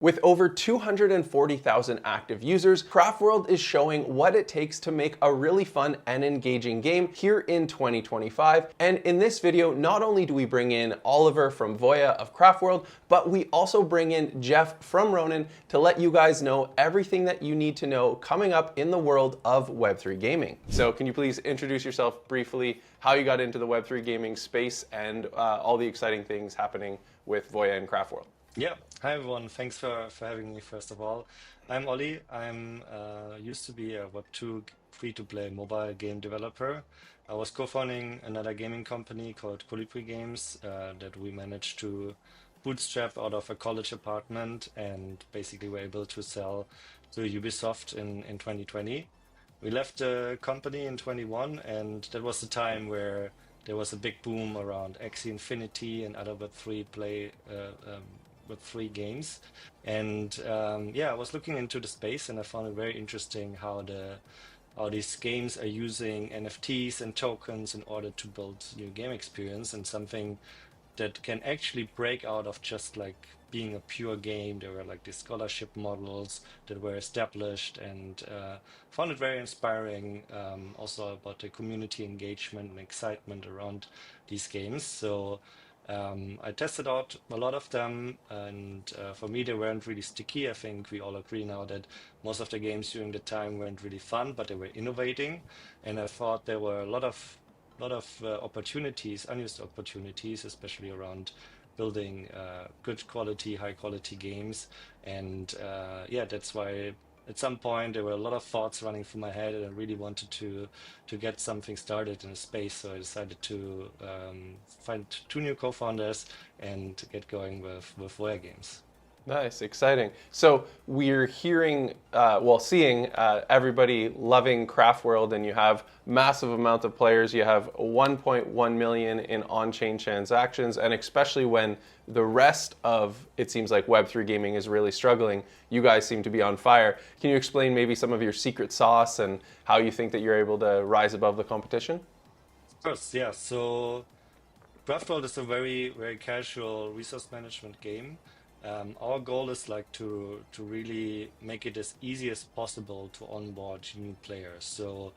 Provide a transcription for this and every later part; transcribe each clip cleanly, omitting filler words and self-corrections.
With over 240,000 active users, Craftworld is showing what it takes to make a really fun and engaging game here in 2025. And in this video, not only do we bring in Oliver from VOYA of Craftworld, but we also bring in Jeff from Ronin to let you guys know everything that you need to know coming up in the world of Web3 gaming. So can you please introduce yourself briefly, how you got into the Web3 gaming space, and all the exciting things happening with VOYA and Craftworld? Yeah. Hi everyone. Thanks for having me. First of all, I'm Ollie. I'm used to be a Web2 free-to-play mobile game developer. I was co-founding another gaming company called VOYA Games that we managed to bootstrap out of a college apartment, and basically were able to sell to Ubisoft in 2020. We left the company in 21, and that was the time where there was a big boom around Axie Infinity and other Web3 Web3 games. And yeah, I was looking into the space, and I found it very interesting how these games are using NFTs and tokens in order to build new game experience, and something that can actually break out of just like being a pure game. There were like these scholarship models that were established, and found it very inspiring. Also about the community engagement and excitement around these games. So I tested out a lot of them, and for me, they weren't really sticky. I think we all agree now that most of the games during the time weren't really fun, but they were innovating. And I thought there were a lot of opportunities, unused opportunities, especially around building good quality, high quality games. And yeah, that's why at some point there were a lot of thoughts running through my head, and I really wanted to get something started in a space. So I decided to find two new co-founders and get going with VOYA Games. Nice, exciting. So we're hearing, seeing everybody loving Craftworld, and you have massive amount of players. You have 1.1 million in on-chain transactions, and especially when the rest of, it seems like Web3 gaming is really struggling, you guys seem to be on fire. Can you explain maybe some of your secret sauce and how you think that you're able to rise above the competition? Of course, yeah. So Craftworld is a very casual resource management game. Our goal is like to really make it as easy as possible to onboard new players. So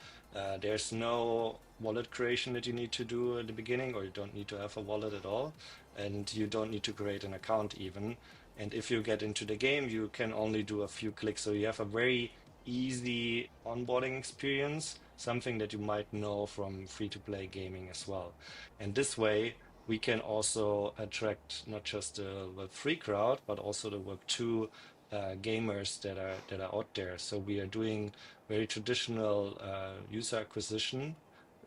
there's no wallet creation that you need to do at the beginning, or you don't need to have a wallet at all, and you don't need to create an account even. And if you get into the game, you can only do a few clicks. So you have a very easy onboarding experience, something that you might know from free-to-play gaming as well. And this way, we can also attract not just the Web3 crowd, but also the Web2 gamers that are out there. So we are doing very traditional user acquisition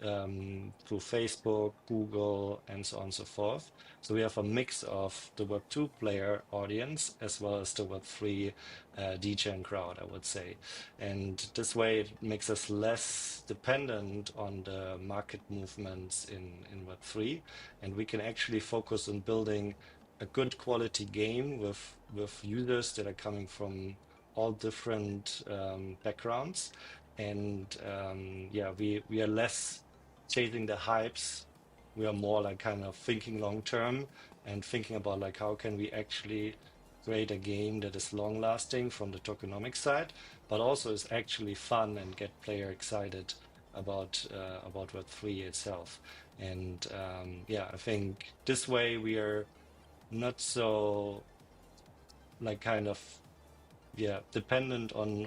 through Facebook, Google, and so on and so forth. So we have a mix of the Web2 player audience as well as the Web3 DGen crowd, I would say. And this way it makes us less dependent on the market movements in Web3. And we can actually focus on building a good quality game with users that are coming from all different backgrounds. And yeah, we are less chasing the hypes. We are more like kind of thinking long term and thinking about like how can we actually create a game that is long lasting from the tokenomics side, but also is actually fun and get player excited about Web3 itself. And yeah, I think this way we are not so like kind of yeah dependent on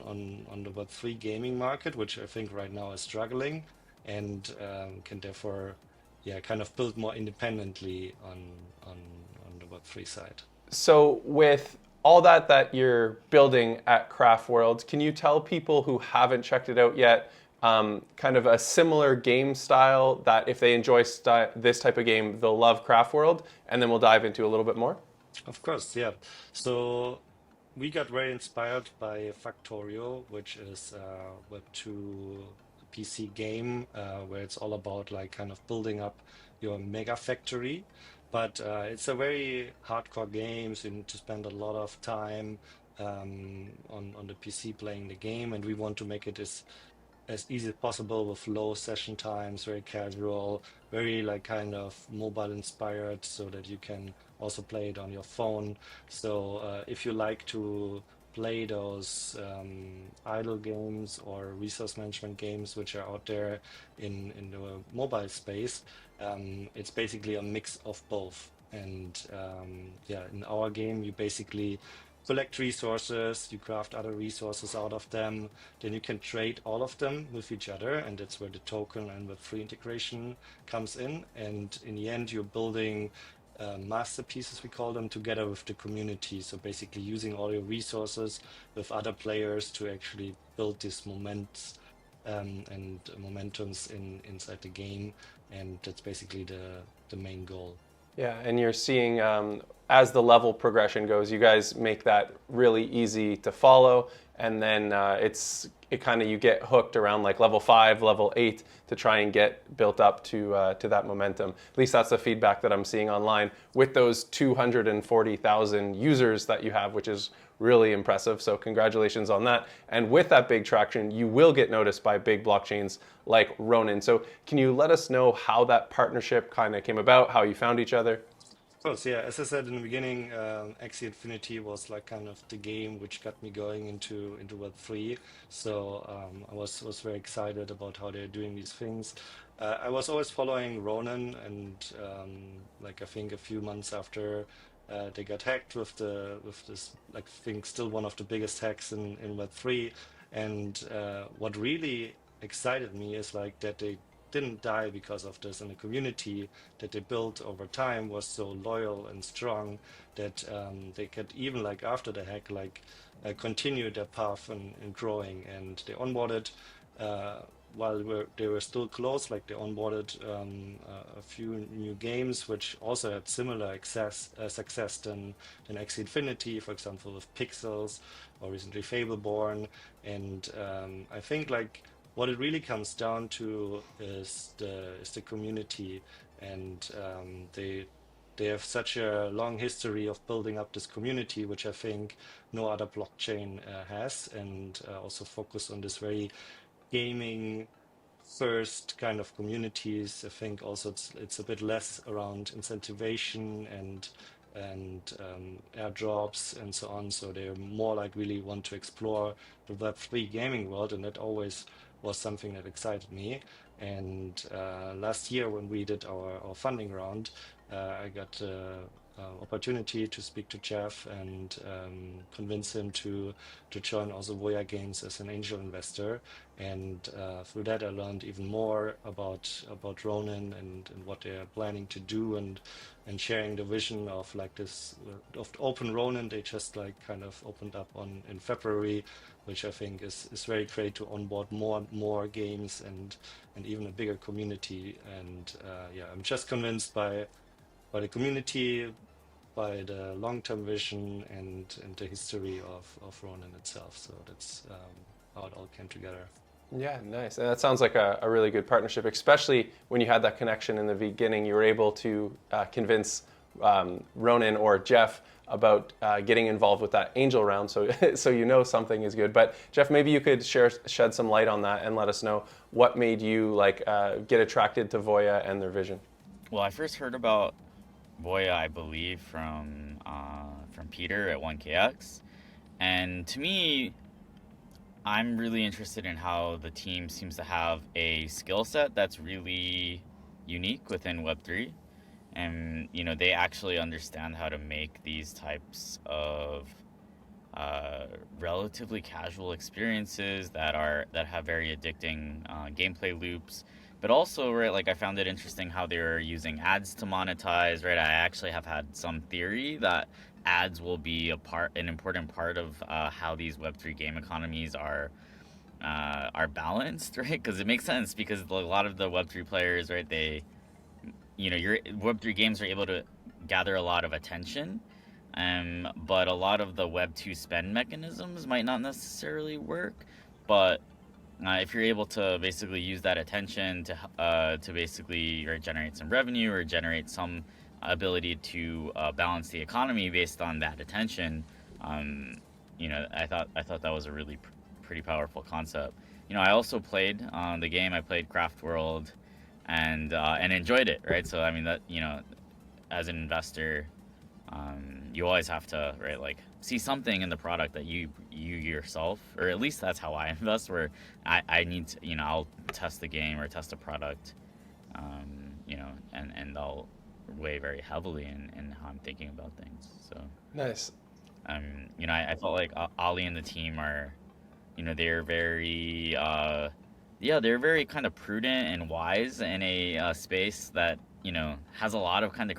the Web3 gaming market, which I think right now is struggling, and can therefore yeah kind of build more independently on the Web3 side. So with all that you're building at Craft World, can you tell people who haven't checked it out yet, kind of a similar game style that if they enjoy this type of game, they'll love Craft World, and then we'll dive into a little bit more? Of course, yeah. So we got very inspired by Factorio, which is a Web2 PC game where it's all about like kind of building up your mega factory. But it's a very hardcore game, so you need to spend a lot of time on the PC playing the game, and we want to make it as as easy as possible with low session times, very casual, very like kind of mobile inspired, so that you can also play it on your phone. So if you like to play those idle games or resource management games which are out there in the mobile space, it's basically a mix of both. And yeah, in our game, you basically collect resources, you craft other resources out of them, then you can trade all of them with each other, and that's where the token and Web3 integration comes in. And in the end, you're building masterpieces, we call them, together with the community. So basically using all your resources with other players to actually build these moments and momentums inside the game. And that's basically the main goal. Yeah, and you're seeing as the level progression goes, you guys make that really easy to follow, and then it kind of, you get hooked around like level 5, level 8 to try and get built up to that momentum. At least that's the feedback that I'm seeing online with those 240,000 users that you have, which is really impressive. So congratulations on that. And with that big traction, you will get noticed by big blockchains like Ronin. So can you let us know how that partnership kind of came about, how you found each other? Of course, yeah. As I said in the beginning, Axie Infinity was like kind of the game which got me going into Web3. So I was very excited about how they're doing these things. I was always following Ronin, and like I think a few months after they got hacked with this, like I think still one of the biggest hacks in Web3. And what really excited me is like that they didn't die because of this, and the community that they built over time was so loyal and strong that they could, even like after the hack, like continue their path and growing. And they onboarded while they were still close, like they onboarded a few new games which also had similar success than Axie Infinity, for example, with Pixels or recently Fableborn. And I think like what it really comes down to is the community, and they have such a long history of building up this community, which I think no other blockchain has, and also focus on this very gaming first kind of communities. I think also it's a bit less around incentivation and airdrops and so on. So they're more like really want to explore the Web3 gaming world, and that always was something that excited me. And last year when we did our funding round, I got opportunity to speak to Jeff and convince him to join also VOYA Games as an angel investor. And through that, I learned even more about Ronin and what they're planning to do, and sharing the vision of like this of open Ronin. They just like kind of opened up in February, which I think is very great to onboard more games and even a bigger community. And yeah, I'm just convinced by the community, by the long-term vision and the history of Ronin itself. So that's how it all came together. Yeah, nice. And that sounds like a really good partnership, especially when you had that connection in the beginning. You were able to convince Ronin or Jeff about getting involved with that angel round, so so you know something is good. But Jeff, maybe you could shed some light on that and let us know what made you like get attracted to VOYA and their vision. Well, I first heard about VOYA, I believe, from Peter at 1KX, and to me, I'm really interested in how the team seems to have a skill set that's really unique within Web3. And, you know, they actually understand how to make these types of relatively casual experiences that have very addicting gameplay loops. But also, right, like I found it interesting how they're using ads to monetize, right? I actually have had some theory that ads will be an important part of how these Web3 game economies are balanced, right? Because it makes sense, because a lot of the Web3 players, right, your Web3 games are able to gather a lot of attention, but a lot of the Web2 spend mechanisms might not necessarily work. But if you're able to basically use that attention to basically generate some revenue or generate some ability to balance the economy based on that attention, I thought that was a really pretty powerful concept. I also played the game. I played Craft World, and enjoyed it, right? So I mean that as an investor, you always have to, right, like see something in the product that you yourself, or at least that's how I invest, where I need to, I'll test the game or test a product, and I'll weigh very heavily in how I'm thinking about things. So Nice. I felt like Ali and the team are, they're very they're very kind of prudent and wise in a space that has a lot of kind of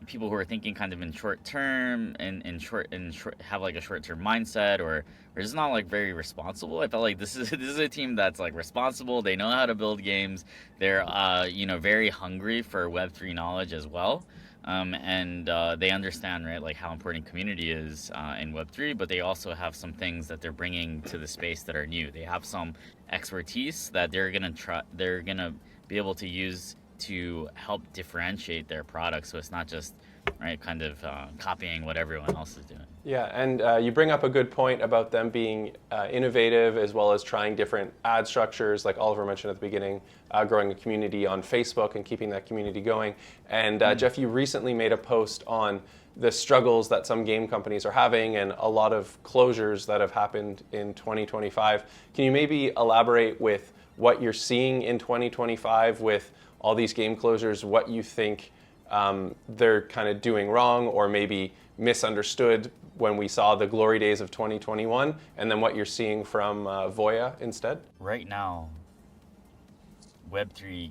people who are thinking kind of in short term and in short have like a short term mindset, or just not like very responsible. I felt like this is a team that's like responsible. They know how to build games. They're very hungry for Web3 knowledge as well. And they understand, right, like how important community is in Web3, but they also have some things that they're bringing to the space that are new. They have some expertise that they're gonna be able to use to help differentiate their products, so it's not just, right, kind of copying what everyone else is doing. Yeah, and you bring up a good point about them being innovative, as well as trying different ad structures, like Oliver mentioned at the beginning, growing a community on Facebook and keeping that community going. And Jeff, you recently made a post on the struggles that some game companies are having and a lot of closures that have happened in 2025. Can you maybe elaborate with what you're seeing in 2025 with all these game closures, what you think they're kind of doing wrong or maybe misunderstood when we saw the glory days of 2021, and then what you're seeing from VOYA instead? Right now, Web3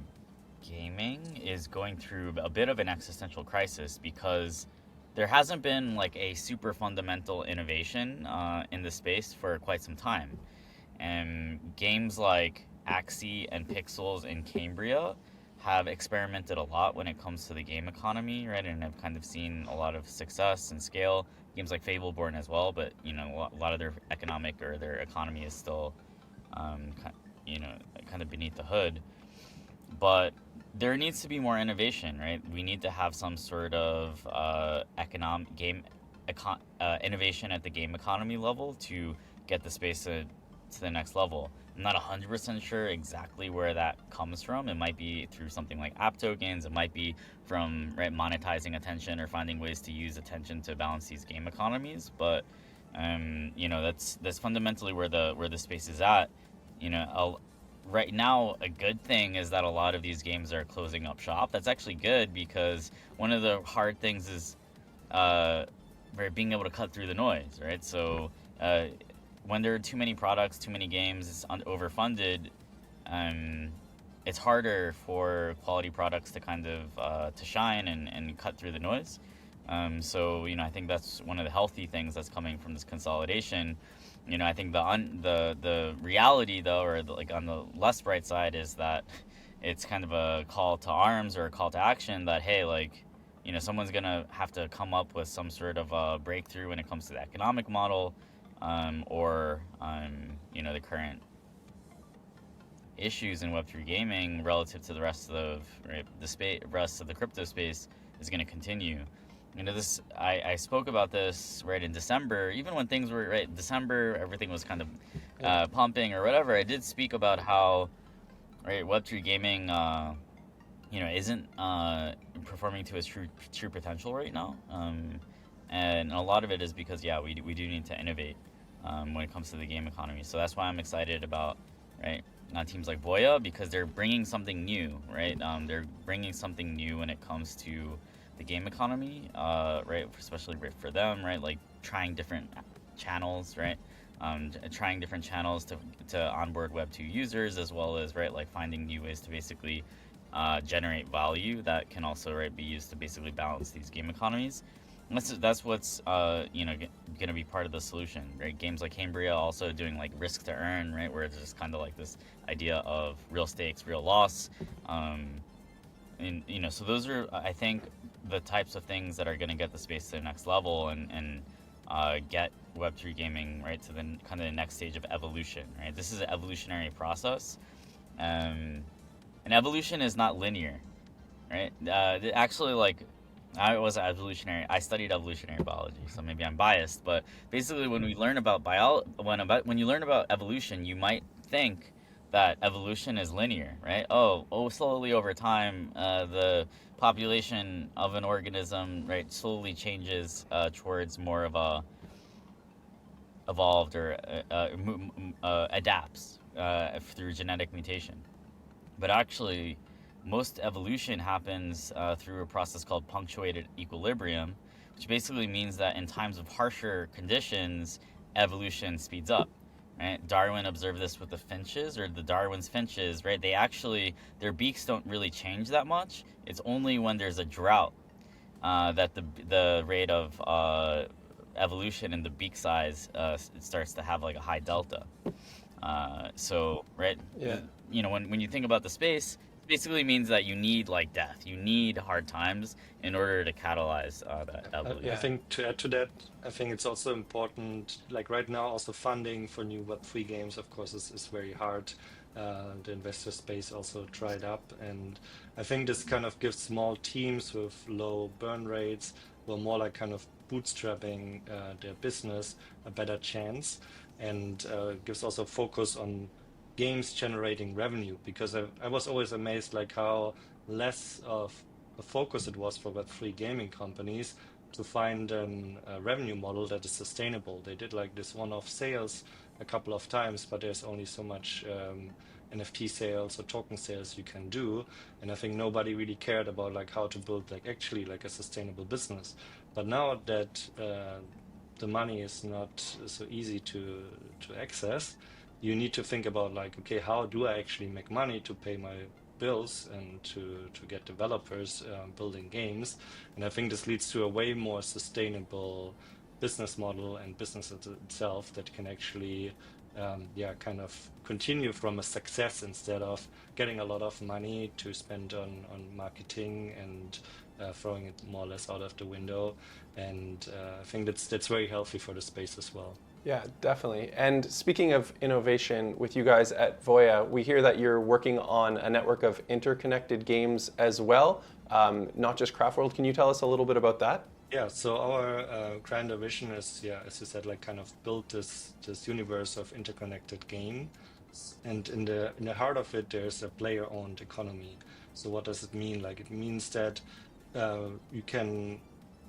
gaming is going through a bit of an existential crisis because there hasn't been like a super fundamental innovation in the space for quite some time. And games like Axie and Pixels and Cambria have experimented a lot when it comes to the game economy, right? And have kind of seen a lot of success and scale. Games like Fableborn as well, but a lot of their economic or their economy is still, kind of beneath the hood. But there needs to be more innovation, right? We need to have some sort of innovation at the game economy level to get the space to the next level. I'm not 100% sure exactly where that comes from. It might be through something like app tokens. It might be from, right, monetizing attention or finding ways to use attention to balance these game economies. But that's fundamentally where the space is at. Right now, a good thing is that a lot of these games are closing up shop. That's actually good because one of the hard things is being able to cut through the noise, right? So when there are too many products, too many games, it's overfunded, it's harder for quality products to kind of to shine and cut through the noise. So I think that's one of the healthy things that's coming from this consolidation. I think the reality though, or on the less bright side, is that it's kind of a call to arms or a call to action that, hey, someone's gonna have to come up with some sort of a breakthrough when it comes to the economic model, or the current issues in Web3 gaming relative to the rest of rest of the crypto space is going to continue. I spoke about this right in December, even when things were right December, everything was kind of pumping or whatever. I did speak about how Web3 gaming isn't performing to its true potential right now, and a lot of it is because we do need to innovate when it comes to the game economy. So that's why I'm excited about teams like VOYA, because they're bringing something new, right? They're bringing something new when it comes to the game economy, especially for them, like trying different channels, trying different channels to onboard Web2 users, as well as finding new ways to basically generate value that can also be used to basically balance these game economies. And that's what's going to be part of the solution, right? Games like Cambria also doing risk to earn, right, where it's just kind of this idea of real stakes, real loss. So those are, I think, the types of things that are going to get the space to the next level and get Web3 gaming to the kind of the next stage of evolution, right? This is an evolutionary process, and evolution is not linear, right? Actually, I studied evolutionary biology, so maybe I'm biased. But basically, when we learn about when you learn about evolution, you might think that evolution is linear, right? Slowly over time, the population of an organism, right, slowly changes towards more of a evolved or adapts through genetic mutation. But actually, most evolution happens through a process called punctuated equilibrium, which basically means that in times of harsher conditions, evolution speeds up. Right? Darwin observed this with the finches, or the Darwin's finches. Right? Their beaks don't really change that much. It's only when there's a drought that the rate of evolution in the beak size it starts to have like a high delta. Right, Yeah. when you think about the space, it basically means that you need like death, you need hard times in order to catalyze that evolution. I think to add to that, I think it's also important, like right now, also funding for new Web3 games, of course, is very hard. The investor space also dried up. And I think this kind of gives small teams with low burn rates, or more like kind of bootstrapping their business, a better chance. And gives also focus on games generating revenue, because I was always amazed like how less of a focus it was for Web3 gaming companies to find a revenue model that is sustainable. They did like this one-off sales a couple of times, but there's only so much NFT sales or token sales you can do. And I think nobody really cared about like how to build like actually like a sustainable business. But now that the money is not so easy to access, you need to think about like, okay, how do I actually make money to pay my bills and to get developers building games? And I think this leads to a way more sustainable business model and business itself that can actually kind of continue from a success instead of getting a lot of money to spend on marketing and throwing it more or less out of the window. And I think that's very healthy for the space as well. Yeah, definitely. And speaking of innovation with you guys at VOYA, we hear that you're working on a network of interconnected games as well, not just Craftworld. Can you tell us a little bit about that? Yeah, so our grander vision is, as you said, like kind of build this universe of interconnected games, and in the heart of it, there's a player-owned economy. So what does it mean? Like it means that you can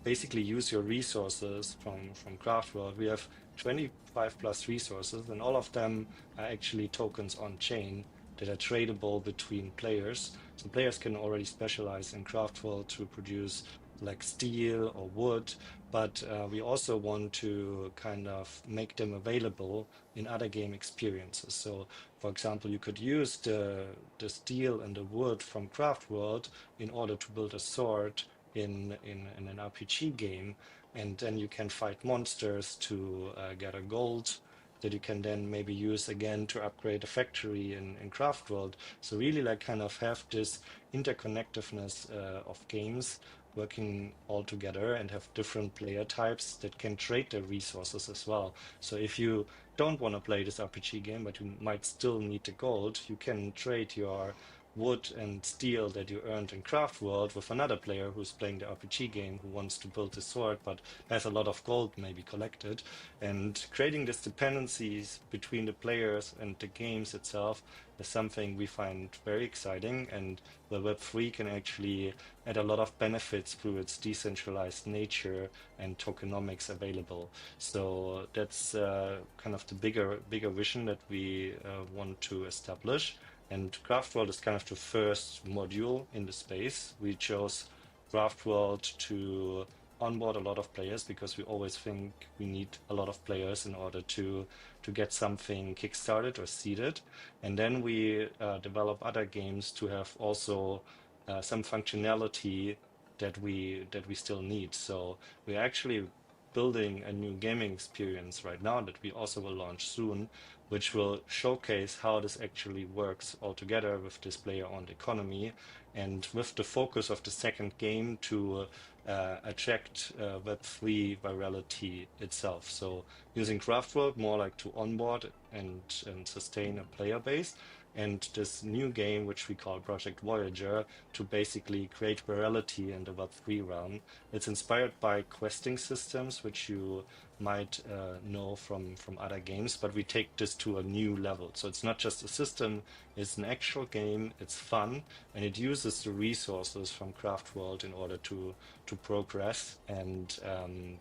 basically use your resources from Craftworld. We have 25 plus resources, and all of them are actually tokens on chain that are tradable between players. So players can already specialize in Craftworld to produce like steel or wood, but we also want to kind of make them available in other game experiences. So for example, you could use the steel and the wood from Craftworld in order to build a sword in an RPG game, and then you can fight monsters to gather gold that you can then maybe use again to upgrade a factory in Craftworld. So really like kind of have this interconnectedness of games working all together and have different player types that can trade their resources as well. So if you don't want to play this RPG game, but you might still need the gold, you can trade your wood and steel that you earned in Craftworld with another player who's playing the RPG game who wants to build a sword but has a lot of gold maybe collected. And creating these dependencies between the players and the games itself is something we find very exciting, and the Web3 can actually add a lot of benefits through its decentralized nature and tokenomics available. So that's kind of the bigger vision that we want to establish. And Craftworld is kind of the first module in the space. We chose Craftworld to onboard a lot of players because we always think we need a lot of players in order to get something kickstarted or seeded. And then we develop other games to have also some functionality that we still need. So we're actually building a new gaming experience right now that we also will launch soon, which will showcase how this actually works all together with this player-owned economy, and with the focus of the second game to attract Web3 virality itself. So using Craftworld more like to onboard and sustain a player base, and this new game, which we call Project Voyager, to basically create virality in the Web3 realm. It's inspired by questing systems, which you might know from other games, but we take this to a new level. So it's not just a system, it's an actual game, it's fun, and it uses the resources from Craft World in order to progress. And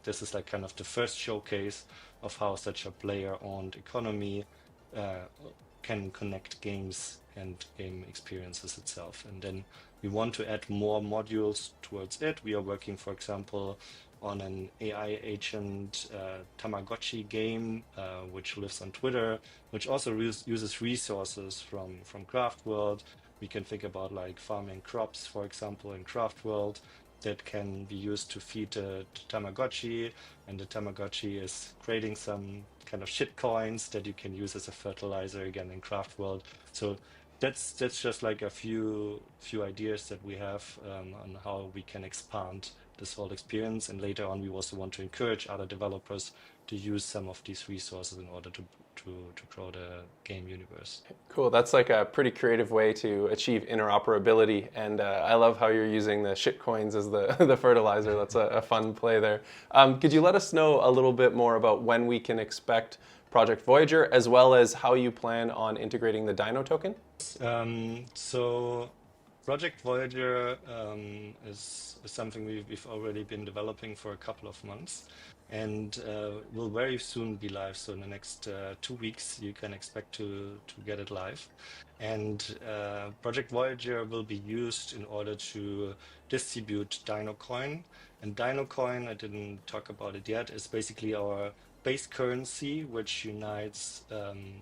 this is like kind of the first showcase of how such a player-owned economy can connect games and game experiences itself. And then we want to add more modules towards it. We are working, for example, on an AI agent Tamagotchi game, which lives on Twitter, which also uses resources from Craft World. We can think about like farming crops, for example, in Craft World that can be used to feed the Tamagotchi, and the Tamagotchi is creating some kind of shit coins that you can use as a fertilizer again in Craft World. So that's just like a few ideas that we have on how we can expand this whole experience. And later on, we also want to encourage other developers to use some of these resources in order to grow the game universe. Cool. That's like a pretty creative way to achieve interoperability. And I love how you're using the shitcoins as the fertilizer. That's a fun play there. Could you let us know a little bit more about when we can expect Project Voyager, as well as how you plan on integrating the Dino token? So Project Voyager is something we've already been developing for a couple of months, and will very soon be live. So in the next 2 weeks, you can expect to get it live. And Project Voyager will be used in order to distribute DinoCoin. And DinoCoin, I didn't talk about it yet, is basically our base currency, which unites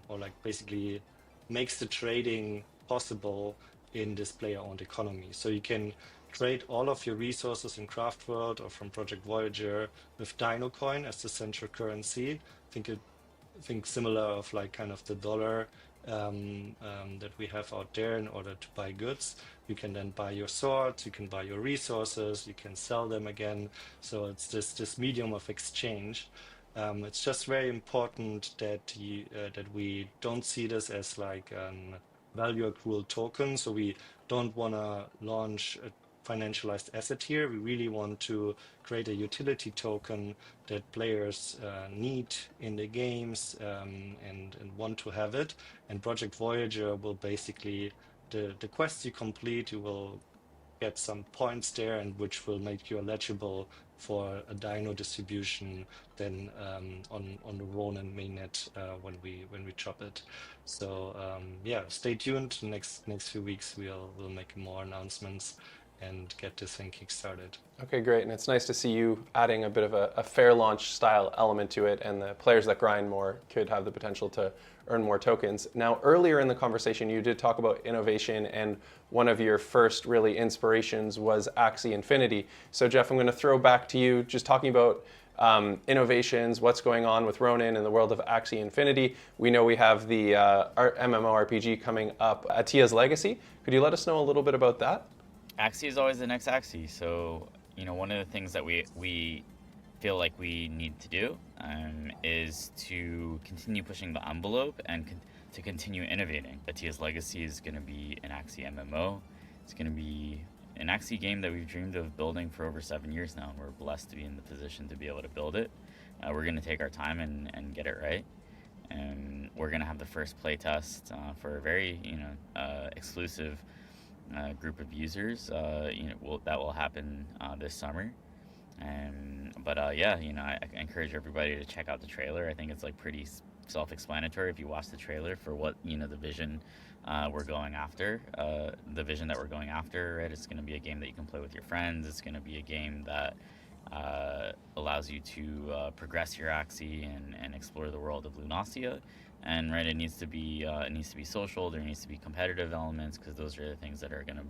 or like basically makes the trading possible in this player-owned economy. So you can trade all of your resources in Craft World or from Project Voyager with DinoCoin as the central currency. Think similar of like kind of the dollar that we have out there in order to buy goods. You can then buy your swords, you can buy your resources, you can sell them again. So it's this medium of exchange. It's just very important that that we don't see this as like value accrual token. So we don't want to launch a financialized asset here. We really want to create a utility token that players need in the games and want to have it. And Project Voyager will basically, the quests you complete, you will get some points there, and which will make you eligible for a Dino distribution then on the Ronin mainnet when we chop it. So yeah, stay tuned. Next few weeks we'll make more announcements and get this thing kickstarted. Okay, great. And it's nice to see you adding a bit of a fair launch style element to it, and the players that grind more could have the potential to earn more tokens. Now, earlier in the conversation, you did talk about innovation, and one of your first really inspirations was Axie Infinity. So Jeff, I'm going to throw back to you, just talking about innovations, what's going on with Ronin in the world of Axie Infinity. We know we have the MMORPG coming up, Atia's Legacy. Could you let us know a little bit about that? Axie is always the next Axie. So, you know, one of the things that we feel like we need to do is to continue pushing the envelope and to continue innovating. Atia's Legacy is going to be an Axie MMO. It's going to be an Axie game that we've dreamed of building for over 7 years now, and we're blessed to be in the position to be able to build it. We're going to take our time and get it right. And we're going to have the first playtest for a very, exclusive group of users, that will happen this summer. I encourage everybody to check out the trailer. I think it's like pretty self-explanatory if you watch the trailer for what the vision we're going after. The vision that we're going after, right? It's going to be a game that you can play with your friends. It's going to be a game that allows you to progress your Axie and explore the world of Lunasia. And right, it needs to be social. There needs to be competitive elements, because those are the things that are going to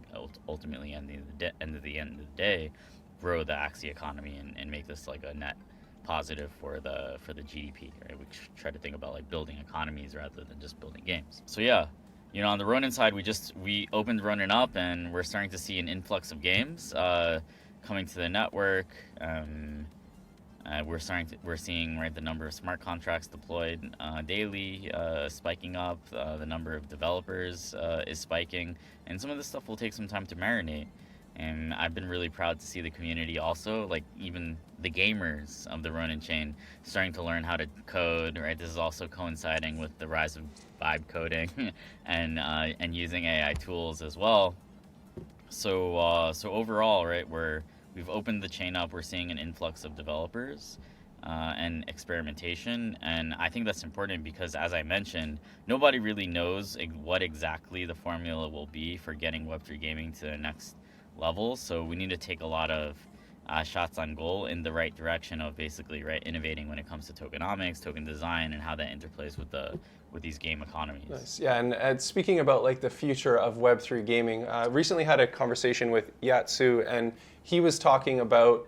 ultimately, end of the day, grow the Axie economy and make this like a net positive for the GDP. Right, we try to think about like building economies rather than just building games. So yeah, on the Ronin side, we opened Ronin up, and we're starting to see an influx of games coming to the network. we're seeing right the number of smart contracts deployed daily spiking up. The number of developers is spiking, and some of this stuff will take some time to marinate. And I've been really proud to see the community also, like even the gamers of the Ronin chain, starting to learn how to code. Right, this is also coinciding with the rise of vibe coding and using AI tools as well. So overall, right, we've opened the chain up. We're seeing an influx of developers and experimentation, and I think that's important because, as I mentioned, nobody really knows what exactly the formula will be for getting Web3 gaming to the next level. So we need to take a lot of shots on goal in the right direction of basically right innovating when it comes to tokenomics, token design, and how that interplays with these game economies. Nice. Yeah, and speaking about like the future of Web3 gaming, recently had a conversation with Yatsu, and he was talking about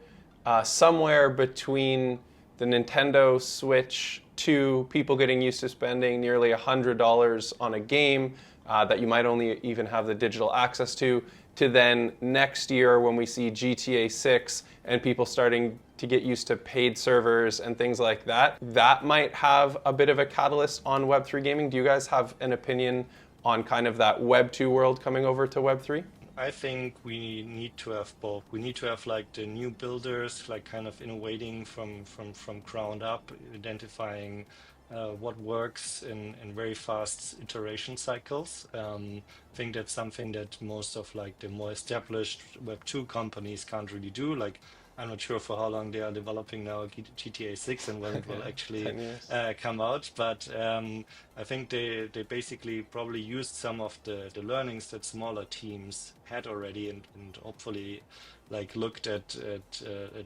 somewhere between the Nintendo Switch 2, people getting used to spending nearly $100 on a game that you might only even have the digital access to then next year when we see GTA 6 and people starting to get used to paid servers and things like that. That might have a bit of a catalyst on Web3 gaming. Do you guys have an opinion on kind of that Web 2 world coming over to Web 3? I think we need to have both. We need to have like the new builders, like kind of innovating from ground up, identifying what works in very fast iteration cycles. I think that's something that most of like the more established Web2 companies can't really do. Like, I'm not sure for how long they are developing now GTA 6 and when it will actually come out. But I think they basically probably used some of the learnings that smaller teams had already and hopefully like looked at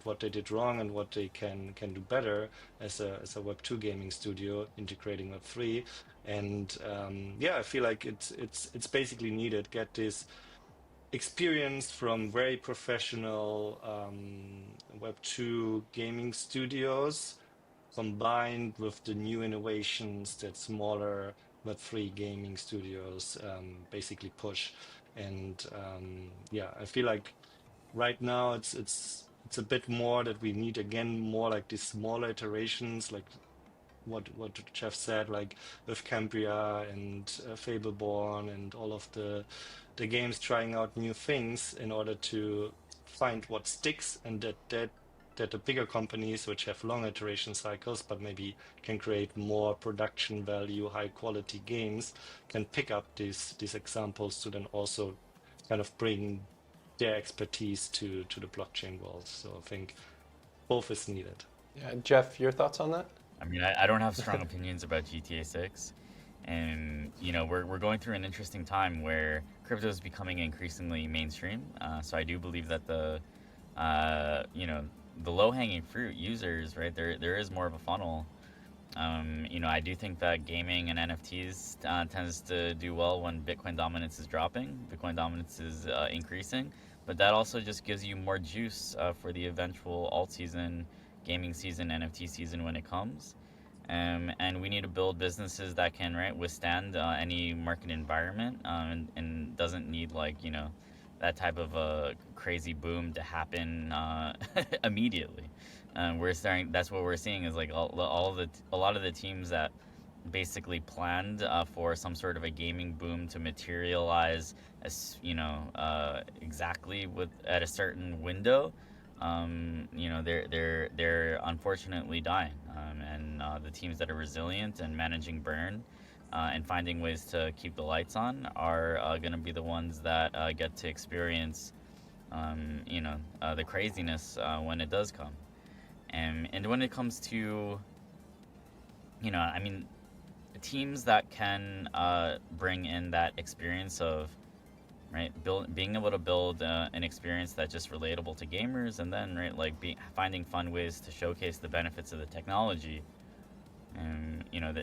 what they did wrong and what they can do better as a Web2 gaming studio integrating Web3. And yeah, I feel like it's basically needed. Get this experience from very professional Web2 gaming studios combined with the new innovations that smaller Web3 gaming studios basically push. And yeah, I feel like right now it's a bit more that we need again more like these smaller iterations, like what Jeff said, like with Cambria and Fableborn and all of the games trying out new things in order to find what sticks, and that the bigger companies which have long iteration cycles but maybe can create more production value, high quality games, can pick up these examples to then also kind of bring their expertise to the blockchain world. So I think both is needed. Yeah, Jeff, your thoughts on that? I mean, I don't have strong opinions about GTA 6. And, you know, we're going through an interesting time where crypto is becoming increasingly mainstream. So I do believe that the low-hanging fruit users, right, there is more of a funnel. You know, I do think that gaming and NFTs tends to do well when Bitcoin dominance is dropping, Bitcoin dominance is increasing, but that also just gives you more juice for the eventual alt season, gaming season, NFT season when it comes. And we need to build businesses that can withstand any market environment and doesn't need like, you know, that type of a crazy boom to happen immediately. That's what we're seeing is like a lot of the teams that basically planned for some sort of a gaming boom to materialize as, you know, exactly at a certain window. You know, they're unfortunately dying, and the teams that are resilient and managing burn and finding ways to keep the lights on are going to be the ones that get to experience, you know, the craziness when it does come. And when it comes to, you know, I mean, teams that can bring in that experience of, right, being able to build an experience that's just relatable to gamers, and then finding fun ways to showcase the benefits of the technology, and you know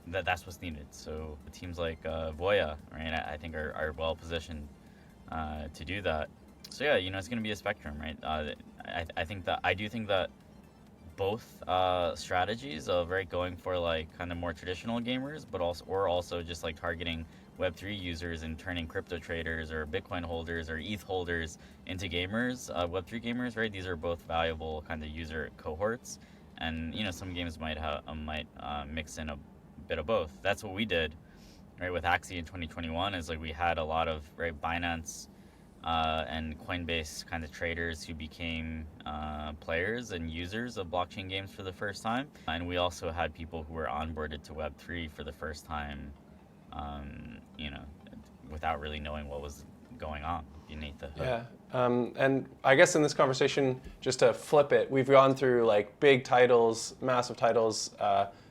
that's what's needed. So the teams like VOYA, right, I think are well positioned to do that. So yeah, you know, it's going to be a spectrum, right? I do think that both strategies of going for like kind of more traditional gamers, but also just like targeting Web3 users and turning crypto traders or Bitcoin holders or ETH holders into gamers, Web3 gamers, right? These are both valuable kind of user cohorts, and some games might mix in a bit of both. That's what we did, right, with Axie in 2021. Is like we had a lot of Binance and Coinbase kind of traders who became players and users of blockchain games for the first time. And we also had people who were onboarded to Web3 for the first time, without really knowing what was going on beneath the hood. Yeah. And I guess in this conversation, just to flip it, we've gone through like big titles, massive titles,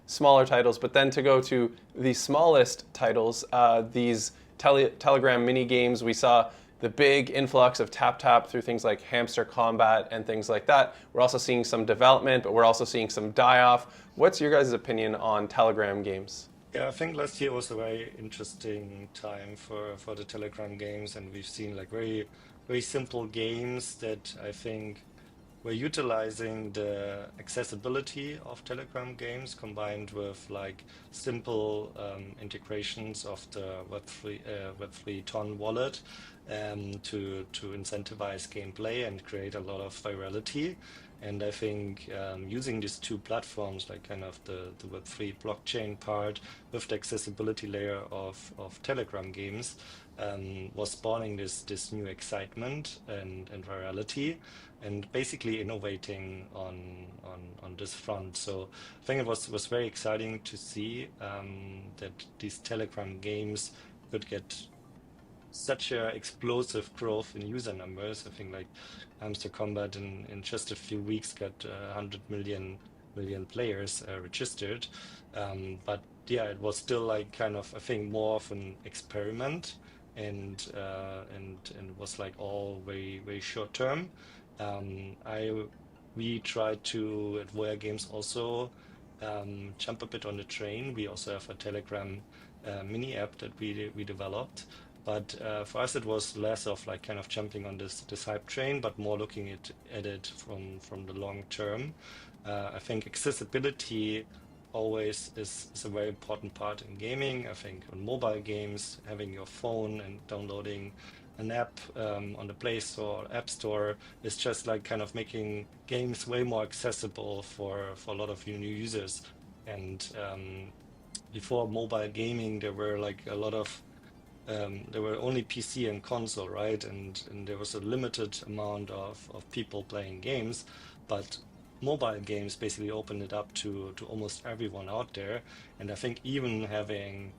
smaller titles, but then to go to the smallest titles, these Telegram mini games, we saw the big influx of tap through things like Hamster Combat and things like that. We're also seeing some development, but we're also seeing some die-off. What's your guys' opinion on Telegram games? Yeah, I think last year was a very interesting time for the Telegram games, and we've seen like very, very simple games that I think were utilizing the accessibility of Telegram games combined with like simple integrations of the Web3 Ton wallet to incentivize gameplay and create a lot of virality. And I think using these two platforms, like kind of the Web3 blockchain part with the accessibility layer of Telegram games, was spawning this new excitement and virality, and basically innovating on this front. So I think it was very exciting to see that these Telegram games could get such a explosive growth in user numbers. I think like Hamster Combat in just a few weeks got 100 million players registered. But yeah, it was still like kind of, I think, more of an experiment, and it was like all very, very short term. We tried to at VOYA Games also jump a bit on the train. We also have a Telegram mini app that we developed. But for us, it was less of like kind of jumping on this hype train, but more looking at it from the long term. I think accessibility always is a very important part in gaming. I think on mobile games, having your phone and downloading an app on the Play Store or App Store is just like kind of making games way more accessible for a lot of new users. And before mobile gaming, there were like a lot of there were only PC and console, right? And there was a limited amount of people playing games, but mobile games basically opened it up to almost everyone out there. And I think even having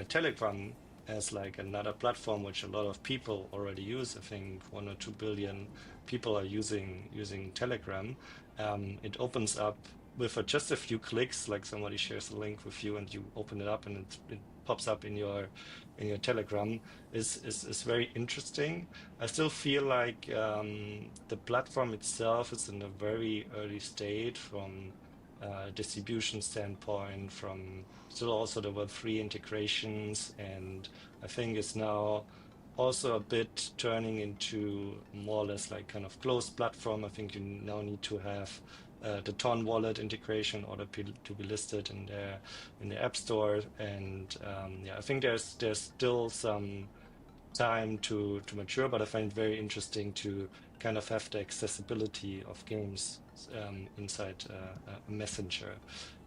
Telegram as like another platform, which a lot of people already use, I think 1 or 2 billion people are using Telegram. It opens up with just a few clicks, like somebody shares a link with you and you open it up and it pops up in your Telegram, is very interesting. I still feel like the platform itself is in a very early state from distribution standpoint, from still also the Web3 integrations, and I think it's now also a bit turning into more or less like kind of closed platform. I think you now need to have the Ton wallet integration in order to be listed in the App Store, and yeah, I think there's still some time to mature, but I find it very interesting to kind of have the accessibility of games inside a messenger,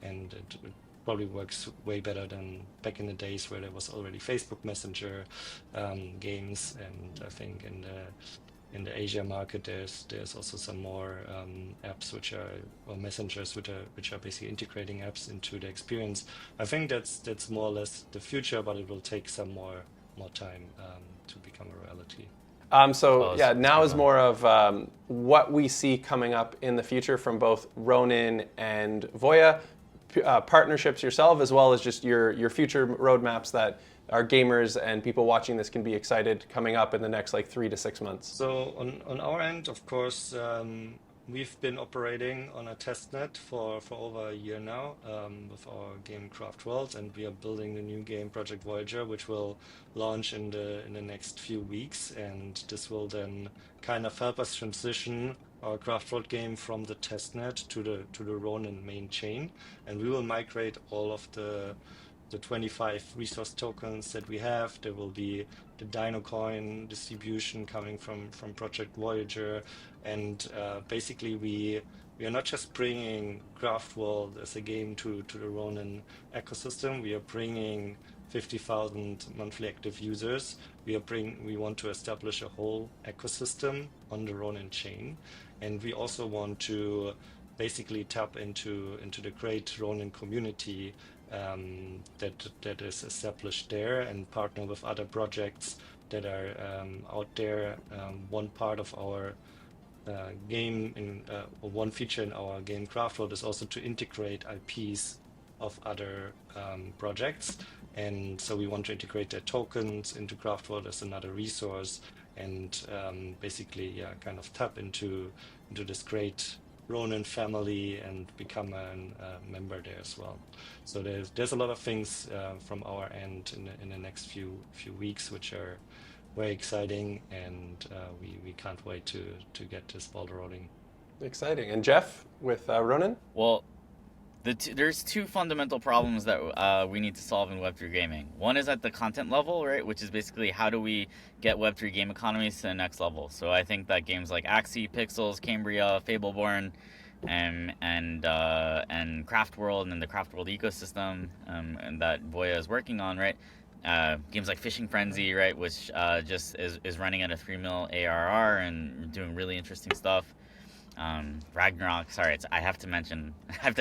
and it probably works way better than back in the days where there was already Facebook Messenger games, and I think in the Asia market, there's also some more apps or messengers which are basically integrating apps into the experience. I think that's more or less the future, but it will take some more time to become a reality. So yeah, now is more of what we see coming up in the future from both Ronin and VOYA, partnerships yourself, as well as just your future roadmaps that our gamers and people watching this can be excited coming up in the next like 3 to 6 months. So on our end, of course, we've been operating on a testnet for over a year now with our game Craft Worlds, and we are building the new game Project Voyager, which will launch in the next few weeks, and this will then kind of help us transition our craft world game from the testnet to the Ronin main chain, and we will migrate all of the 25 resource tokens that we have. There will be the Dino coin distribution coming from Project Voyager, and basically we are not just bringing Craft World as a game to the Ronin ecosystem. We are bringing 50,000 monthly active users. We want to establish a whole ecosystem on the Ronin chain, and we also want to basically tap into the great Ronin community that is established there, and partner with other projects that are out there. One part of our game one feature in our game Craft World is also to integrate IPs of other projects, and so we want to integrate their tokens into Craft World as another resource, and basically kind of tap into this great Ronin family and become a member there as well. So there's a lot of things from our end in the next few weeks, which are very exciting, and we can't wait to get this ball rolling. Exciting. And Jeff, with Ronin? Well, there's two fundamental problems that we need to solve in Web3 gaming. One is at the content level, right, which is basically how do we get Web3 game economies to the next level. So I think that games like Axie, Pixels, Cambria, Fableborn, and Craft World and the Craft World ecosystem, and that VOYA is working on, right? Games like Fishing Frenzy, right, which just is running at a 3 mil ARR and doing really interesting stuff. Ragnarok, sorry, I have to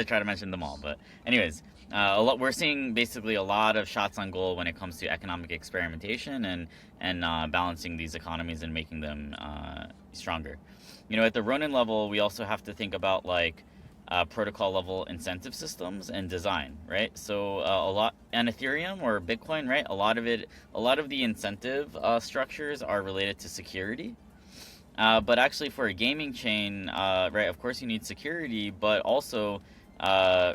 try to mention them all, but anyways, we're seeing basically a lot of shots on goal when it comes to economic experimentation and balancing these economies and making them stronger. You know, at the Ronin level, we also have to think about like protocol level incentive systems and design, right? So and Ethereum or Bitcoin, right? A lot of the incentive structures are related to security. But actually for a gaming chain, right, of course you need security, but also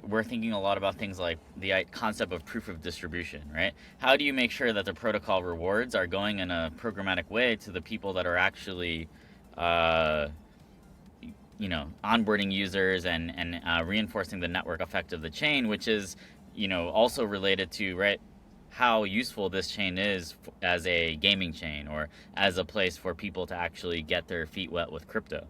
we're thinking a lot about things like the concept of proof of distribution, right? How do you make sure that the protocol rewards are going in a programmatic way to the people that are actually, onboarding users and reinforcing the network effect of the chain, which is, also related to, right, how useful this chain is as a gaming chain or as a place for people to actually get their feet wet with crypto.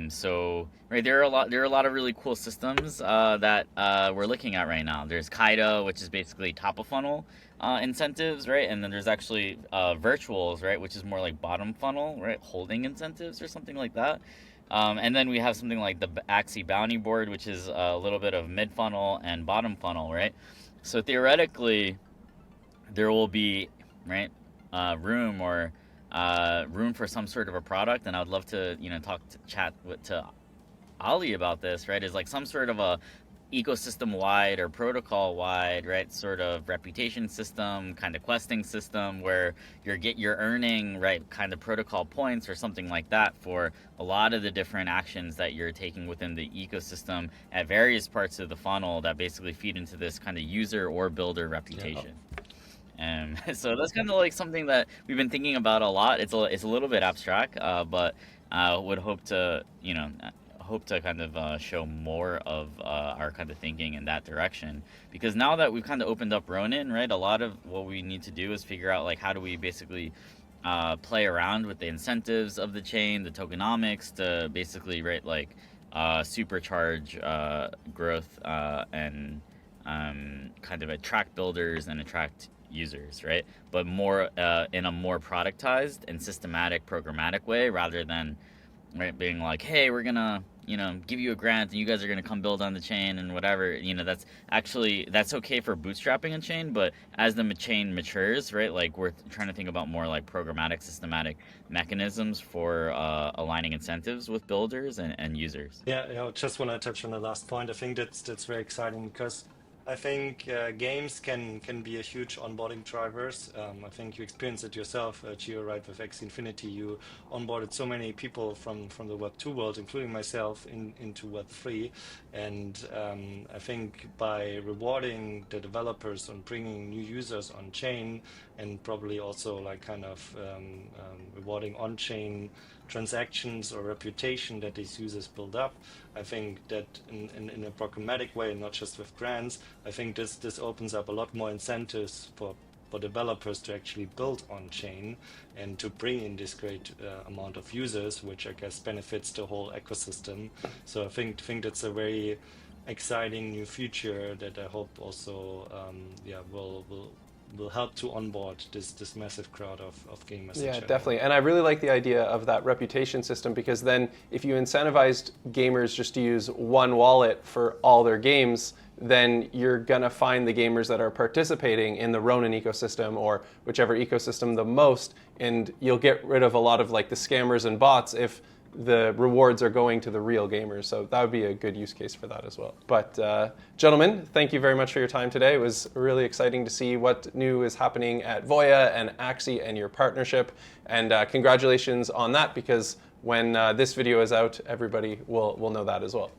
So right, there are a lot of really cool systems that we're looking at right now. There's Kaido, which is basically top of funnel incentives, right? And then there's actually virtuals, right, which is more like bottom funnel, right, holding incentives or something like that. And then we have something like the Axie bounty board, which is a little bit of mid funnel and bottom funnel, right? So theoretically, there will be, right, room for some sort of a product, and I would love to, chat to Ali about this, right? Is like some sort of a ecosystem-wide or protocol-wide, right, sort of reputation system, kind of questing system where you're earning, right, kind of protocol points or something like that for a lot of the different actions that you're taking within the ecosystem at various parts of the funnel that basically feed into this kind of user or builder reputation. Yeah. So that's kind of like something that we've been thinking about a lot. It's a little bit abstract, but would hope to kind of show more of our kind of thinking in that direction, because now that we've kind of opened up Ronin, right, a lot of what we need to do is figure out like how do we basically play around with the incentives of the chain, the tokenomics, to basically, right, like supercharge growth and kind of attract builders and attract users, right, but more in a more productized and systematic programmatic way, rather than, right, being like, hey, we're gonna give you a grant and you guys are gonna come build on the chain and whatever. That's okay for bootstrapping a chain, but as the chain matures, right, like we're trying to think about more like programmatic, systematic mechanisms for aligning incentives with builders and users. Yeah, just want to touch on the last point. I think that's very exciting, because I think games can be a huge onboarding drivers. I think you experienced it yourself, Gio, right? With Axie Infinity, you onboarded so many people from the Web 2 world, including myself, into Web 3. And I think by rewarding the developers on bringing new users on chain, and probably also like kind of rewarding on chain transactions or reputation that these users build up. I think that in a programmatic way, not just with grants, I think this opens up a lot more incentives for developers to actually build on chain and to bring in this great amount of users, which I guess benefits the whole ecosystem. So I think that's a very exciting new feature that I hope also will help to onboard this massive crowd of gamers. Yeah, definitely. And I really like the idea of that reputation system, because then if you incentivized gamers just to use one wallet for all their games, then you're going to find the gamers that are participating in the Ronin ecosystem or whichever ecosystem the most, and you'll get rid of a lot of like the scammers and bots if the rewards are going to the real gamers. So that would be a good use case for that as well. But gentlemen, thank you very much for your time today. It was really exciting to see what new is happening at VOYA and Axie and your partnership. And congratulations on that, because when this video is out, everybody will know that as well.